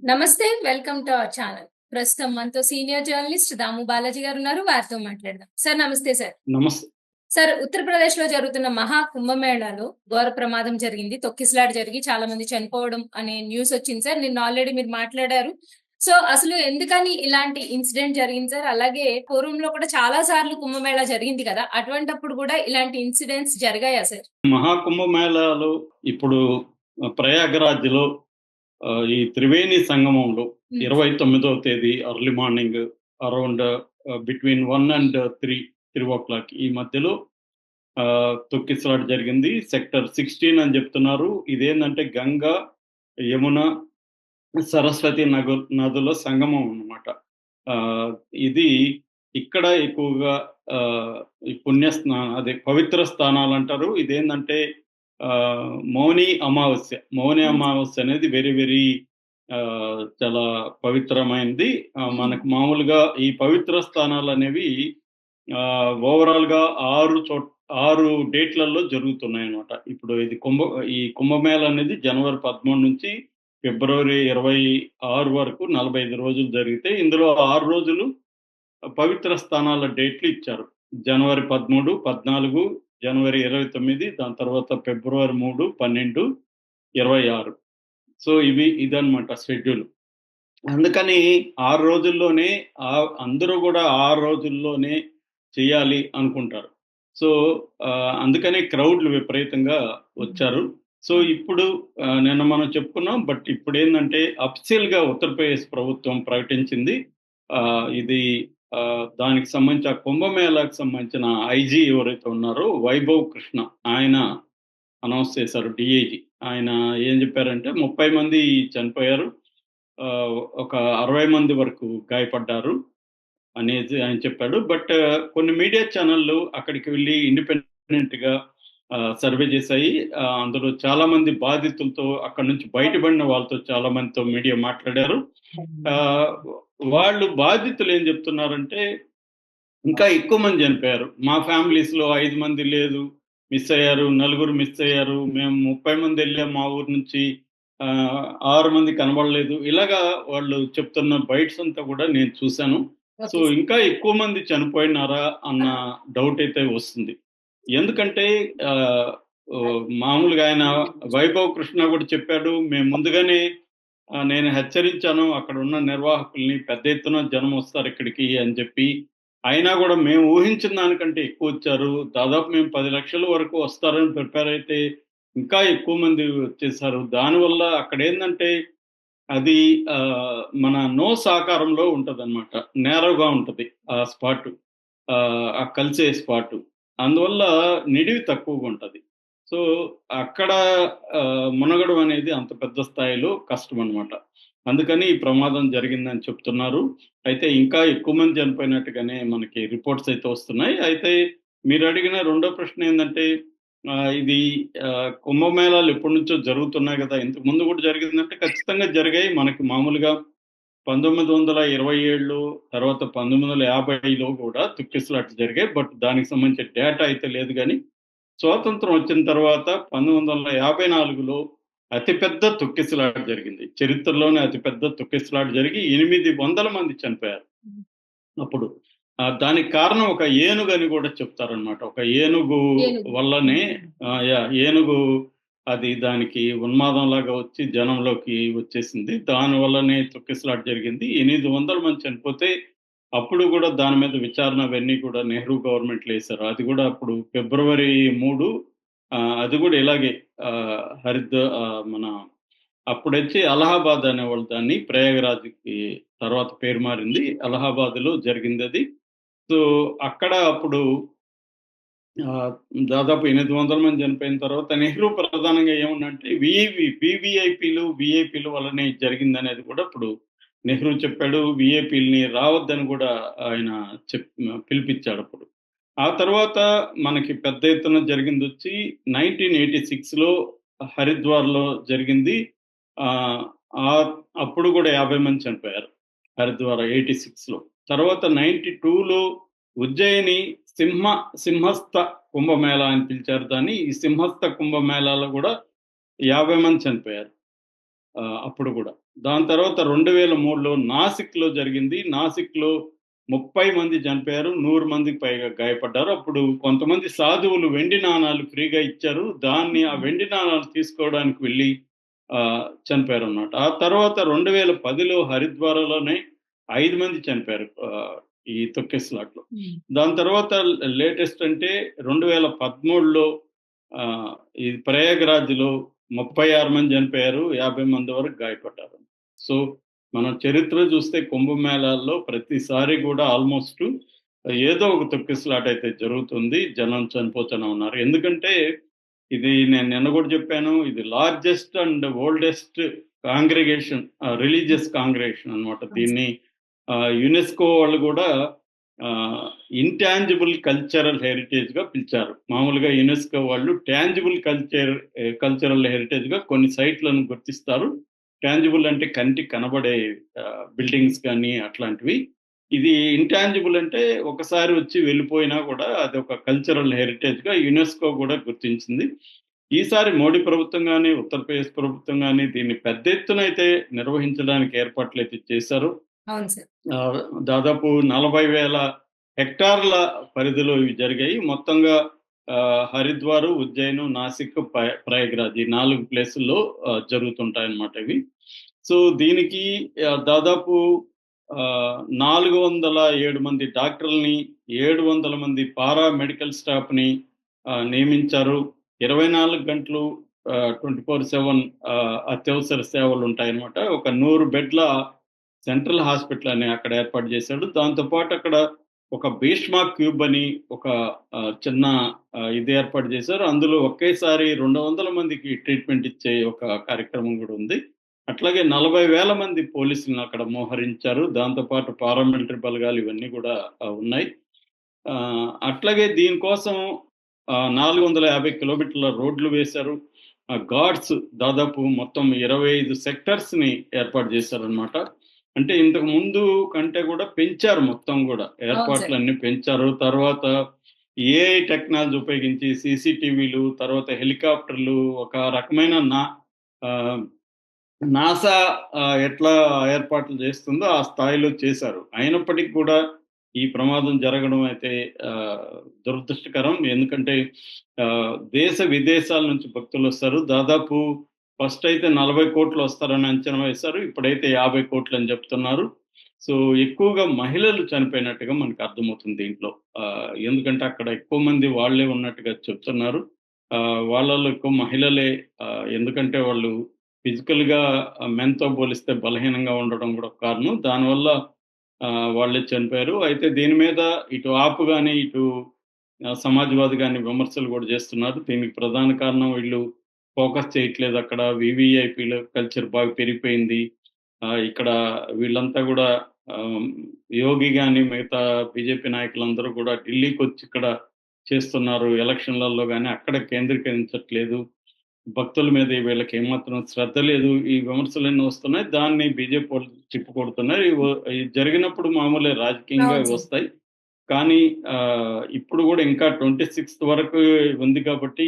నమస్తే. Welcome to our channel. ప్రస్తుతం మనతో సీనియర్ జర్నలిస్ట్ దాము బాలాజీ గారున్నారు. వారితో మాట్లాడదాం. సార్ నమస్తే సార్. నమస్తే. సార్ ఉత్తరప్రదేశ్‌లో జరుగుతున్న మహా కుంభమేళాలో ఘోర ప్రమాదం జరిగింది. తొక్కిసలాట జరిగి చాలా మంది చనిపోవడం అనే న్యూస్ వచ్చింది సార్. నిన్న ఆల్రెడీ మీరు మాట్లాడారు. సో, అసలు ఎందుకని ఇలాంటి ఇన్సిడెంట్ జరిగింది సార్? అలాగే పూర్వంలో కూడా చాలా సార్లు కుంభమేళా జరిగింది కదా! అటువంటప్పుడు కూడా ఇలాంటి ఇన్సిడెంట్స్ జరిగాయా సార్? మహాకుంభమేళాలో ఇప్పుడు ప్రయాగరాజ్‌లో ఈ త్రివేణి సంగమంలో హ్మ్. 29వ తేదీ early morning around between 1 and 3 ఈ మధ్యలో తొక్కిసలాట జరిగింది. సెక్టర్ 16 అని చెప్తున్నారు. ఇదేందంటే గంగా, యమున, సరస్వతి నదుల సంగమం అన్నమాట. ఇది ఇక్కడ ఎక్కువగా ఈ అదే పవిత్ర స్థానాలంటారు. ఇదేందంటే మౌని అమావాస్య. మౌని హ్మ్. అమావాస్య అనేది వెరీ వెరీ చాలా పవిత్రమైనది. హ్మ్. మనకు మామూలుగా ఈ పవిత్ర స్థానాలనేవి ఓవరాల్‌గా 6 డేట్‌లలో జరుగుతున్నాయన్నమాట. ఇప్పుడు ఈ కుంభమేళ అనేది జనవరి 13 నుంచి ఫిబ్రవరి 26 వరకు 45 రోజులు జరిగితే, ఇందులో 6 రోజులు పవిత్ర స్థానాల డేట్లు ఇచ్చారు. జనవరి 13, 14, జనవరి 29, దాని తర్వాత ఫిబ్రవరి 3, 12, 26. సో, ఇదన్నమాట షెడ్యూల్. అందుకని 6 రోజుల్లోనే అందరూ గూడా 6 రోజుల్లోనే చేయాలి అనుకుంటారు. సో, అందుకనే క్రౌడ్‌లు విపరీతంగా వచ్చారు. సో, ఇప్పుడు నిన్న మనం చెప్పుకున్నాం. బట్ ఇప్పుడేందంటే అఫీషియల్‌గా ఉత్తరప్రదేశ్ ప్రభుత్వం ప్రకటించింది. ఇది దానికి సంబంధించి ఆ కుంభమేళాకు సంబంధించిన ఐజీ ఎవరైతే ఉన్నారో వైభవ్ కృష్ణ ఆయన అనౌన్స్ చేశారు. డీఐజీ. ఆయన ఏం చెప్పారంటే 30 మంది చనిపోయారు. ఒక 60 మంది వరకు గాయపడ్డారు అనేది ఆయన చెప్పాడు. బట్ కొన్ని మీడియా ఛానెల్‌లు అక్కడికి వెళ్లి ఇండిపెండెంట్‌గా సర్వే చేశాయి. అందులో చాలా మంది బాధితులతో అక్కడి నుంచి బయటపడిన వాళ్ళతో చాలా మందితో మీడియా మాట్లాడారు. ఆహ్, వాళ్ళు బాధితులు ఏం చెప్తున్నారంటే ఇంకా ఎక్కువ మంది చనిపోయారు. మా ఫ్యామిలీస్‌లో 5 మంది లేదు. మిస్ అయ్యారు. నలుగురు మిస్ అయ్యారు. మేము 30 మంది ఎళ్ళాం మా ఊరు నుంచి. 6 మంది కనబడలేదు. ఇలాగా వాళ్ళు చెప్తున్న బైట్స్ అంతా కూడా నేను చూసాను. So, okay sir. ఇంకా ఎక్కువ మంది చనిపోయినారా అన్న డౌట్ అయితే వస్తుంది. ఎందుకంటే మామూలుగా ఆయన వైభవ్ కృష్ణ కూడా చెప్పాడు. మేము ముందుగానే నేను హెచ్చరించాను అక్కడున్న నిర్వాహకుల్ని. పెద్ద ఎత్తున జనం వస్తారిక్కడికి అని చెప్పి. అయినా గూడా మేము ఊహించిన దానికంటే ఎక్కువొచ్చారు. దాదాపు మేము 10,00,000 వరకు వస్తారని ప్రిపేర్ అయితే, ఇంకా ఎక్కువ మంది వచ్చేసారు. దానివల్ల అక్కడేందంటే, అది మన నోస్ ఆకారంలో ఉంటదనమాట. నేరోగా ఉంటది ఆ స్పాటు. ఆ కలిసే స్పాటు. అందువల్ల నిడివి తక్కువగుంటది. సో, అక్కడ మునగడం అనేది అంత పెద్ద స్థాయిలో కష్టమనమాట. అందుకని ఈ ప్రమాదం జరిగిందని చెప్తున్నారు. అయితే ఇంకా ఎక్కువ మంది చనిపోయినట్టుగానే మనకి రిపోర్ట్స్ అయితే వస్తున్నాయి. అయితే మీరడిగిన రెండో ప్రశ్న ఏందంటే ఇది కుంభమేళాలు ఎప్పటినుంచో జరుగుతున్నాయి గదా! ఇంతకు ముందు గూడా జరిగిందంటే ఖచ్చితంగా జరిగాయి. మనకి మామూలుగా 1927 తర్వాత 1950లో గూడా తొక్కిసలాటలు జరిగాయి. బట్ దానికి సంబంధించిన డేటా అయితే లేదు గానీ, స్వాతంత్రం వచ్చిన తర్వాత 1954లో అతిపెద్ద తొక్కిసలాట జరిగింది. చరిత్రలోనే అతిపెద్ద తొక్కిసలాట జరిగి 800 మంది చనిపోయారు అప్పుడు. దానికి కారణం ఒక ఏనుగని గూడా చెప్తారనమాట. ఒక ఏనుగు ఏనుగు. వల్లనే ఏనుగు అది దానికి ఉన్మాదంలాగా వచ్చి జనంలోకి వచ్చేసింది. దానివల్లనే తొక్కిసలాట జరిగింది. 800 మంది చనిపోతే అప్పుడు గూడా దాని మీద విచారణ అవన్నీ కూడా నెహ్రూ గవర్నమెంట్‌లో ఏశారు. అది గూడా అప్పుడు ఫిబ్రవరి 3 అది గూడా ఇలాగే మన అప్పుడొచ్చి అలహాబాద్ అనేవాళ్ళు దాన్ని. ప్రయాగరాజ్‌కి తర్వాత పేరు మారింది. అలహాబాద్‌లో జరిగిందది. సో, అక్కడ అప్పుడు ఆహ్, దాదాపు 800 మంది చనిపోయిన తర్వాత నెహ్రూ ప్రధానంగా ఏమన్నంటే వీవీఐపీలు వల్లనే ఇది జరిగిందనేది కూడా ఇప్పుడు నెహ్రూ చెప్పాడు. వీఐపీలని రావద్దని గూడా ఆయన పిలిపిచ్చాడప్పుడు. ఆ తర్వాత మనకి పెద్ద ఎత్తున జరిగిందొచ్చి 1986లో హరిద్వార్‌లో జరిగింది. ఆహ్, అప్పుడు గూడా 50 మంది చనిపోయారు. హరిద్వార్ 86లో. తర్వాత 92లో ఉజ్జయిని సింహస్థ కుంభమేళా అని పిలిచారు దాన్ని. ఈ సింహస్థ కుంభమేళాలో గూడా 50 మంది చనిపోయారు. అప్పుడు కూడా. దాని తర్వాత 2003లో నాసిక్‌లో జరిగింది. నాసిక్‌లో 30 మంది చనిపోయారు. 100 మందికి పైగా గాయపడ్డారు. అప్పుడు కొంతమంది సాధువులు వెండి నాణాలు ఫ్రీగా ఇచ్చారు. ఆ వెండి నాణాలు తీసుకోవడానికి వెళ్లి చనిపోయారన్నమాట. ఆ తర్వాత 2010లో హరిద్వార్‌లోనే 5 మంది చనిపోయారు. ఈ తొక్కిసలాటలో. దాని తర్వాత లేటెస్ట్ అంటే 2013లో ఈ ప్రయాగ్‌రాజ్‌లో 36 మంది చనిపోయారు. 50 మంది వరకు గాయపడ్డారు. సో, మనం చరిత్ర చూస్తే కుంభమేళాల్లో ప్రతిసారి కూడా ఆల్‌మోస్ట్ ఏదో ఒక తొక్కిసలాట అయితే జరుగుతుంది. జనం చనిపోతూనే ఉన్నారు. ఎందుకంటే ఇది నేను నిన్న కూడా చెప్పాను. ఇది largest and oldest religious congregation అన్నమాట. దీన్ని యునెస్కో వాళ్ళు కూడా ఇంటాంజిబుల్ కల్చరల్ హెరిటేజ్‌గా పిలిచారు. మామూలుగా యునెస్కో వాళ్ళు టాంజిబుల్ కల్చరల్ హెరిటేజ్‌గా కొన్ని సైట్‌లను గుర్తిస్తారు. టాంజిబుల్ అంటే కంటికి కనబడే బిల్డింగ్స్ గాని అట్లాంటివి. ఇది ఇంటాంజిబుల్ అంటే ఒకసారి వచ్చి వెళ్ళిపోయినా కూడా అదొక కల్చరల్ హెరిటేజ్‌గా యునెస్కో కూడా గుర్తించింది. ఈసారి మోడీ ప్రభుత్వం గాని, ఉత్తరప్రదేశ్ ప్రభుత్వం గాని దీన్ని పెద్ద ఎత్తున అయితే నిర్వహించడానికి ఏర్పాట్లయితే చేశారు. అవును సార్. దాదాపు 40,000 హెక్టార్ల పరిధిలో ఇవి జరిగాయి. మొత్తంగా హరిద్వార్, ఉజ్జయిన్, నాసిక్, ప్రయాగ్‌రాజ్ ఈ 4 ప్లేసుల్లో జరుగుతుంటాయన్నమాట ఇవి. సో, దీనికి దాదాపు 407 మంది డాక్టర్‌లని, 700 మంది పారా మెడికల్ స్టాఫ్‌ని నియమించారు. 24 గంటలు 24/7 అత్యవసర సేవలుంటాయన్నమాట. ఒక 100 బెడ్ల సెంట్రల్ హాస్పిటల్ అని అక్కడ ఏర్పాటు చేశాడు. దాంతో పాటు అక్కడ ఒక భీష్మ క్యూబ్ అని ఒక చిన్న ఇది ఏర్పాటు చేశారు. అందులో ఒకేసారి 200 మందికి ట్రీట్మెంట్ ఇచ్చే ఒక కార్యక్రమం కూడా ఉంది. అట్లాగే 40,000 మంది పోలీసులను అక్కడ మోహరించారు. దాంతో పాటు పారామిలిటరీ బలగాలు ఇవన్నీ కూడా ఉన్నాయి. అట్లాగే దీనికోసం 450 కిలోమీటర్ల రోడ్లు వేశారు. గార్డ్స్ దాదాపు మొత్తం 25 సెక్టర్స్‌ని ఏర్పాటు చేశారన్నమాట. అంటే ఇంతకు ముందు కంటే కూడా పెంచారు మొత్తం గూడా. అవును సార్. ఏర్పాట్లన్నీ పెంచారు. తర్వాత ఏఐ టెక్నాలజీ ఉపయోగించి సీసీటీవీలు, తర్వాత హెలికాప్టర్లు ఒక రకమైన ఆహ్, నాసా ఎట్లా ఏర్పాట్లు చేస్తుందో ఆ స్థాయిలో చేశారు. అయినప్పటికి కూడా ఈ ప్రమాదం జరగడం అయితే దురదృష్టకరం. ఎందుకంటే దేశ విదేశాల నుంచి భక్తులొస్తారు. దాదాపు ఫస్ట్ అయితే 40,00,00,000 వస్తారని అంచనా వేశారు. ఇప్పుడైతే 50,00,00,000 అని చెప్తున్నారు. సో, ఎక్కువగా మహిళలు చనిపోయినట్టుగా మనకు అర్థమవుతుంది దీంట్లో. ఎందుకంటే అక్కడ ఎక్కువ మంది వాళ్ళే ఉన్నట్టుగా చెప్తున్నారు. వాళ్ళలో ఎక్కువ మహిళలే. ఎందుకంటే వాళ్ళు ఫిజికల్‌గా మెన్‌తో పోలిస్తే బలహీనంగా ఉండడం కూడా ఒక కారణం. దానివల్ల వాళ్ళే చనిపోయారు. అయితే దీని మీద ఇటు ఆప్ గాని, ఇటు సమాజ్‌వాదీ గాని విమర్శలు కూడా చేస్తున్నారు. దీనికి ప్రధాన కారణం వీళ్ళు ఫోకస్ చేయట్లేదు అక్కడ. వీవీఐపీల కల్చర్ బాగా పెరిగిపోయింది. ఇక్కడ వీళ్ళంతా కూడా ఆహ్, యోగి గాని, మిగతా బీజేపీ నాయకులందరూ కూడా ఢిల్లీకొచ్చి ఇక్కడ చేస్తున్నారు. ఎలక్షన్‌లలో గాని అక్కడ కేంద్రీకరించట్లేదు. భక్తుల మీద వీళ్ళకి ఏమాత్రం శ్రద్ధ లేదు. ఈ విమర్శలన్నీ వస్తున్నాయి. దాన్ని బీజేపీ వాళ్ళు తిప్పికొడుతున్నారు. ఇవి జరిగినప్పుడు మామూలే రాజకీయంగా అవును ఇవి సార్. వస్తాయి. కానీ ఇప్పుడు గూడా ఇంకా 26థ్ వరకు ఉంది కాబట్టి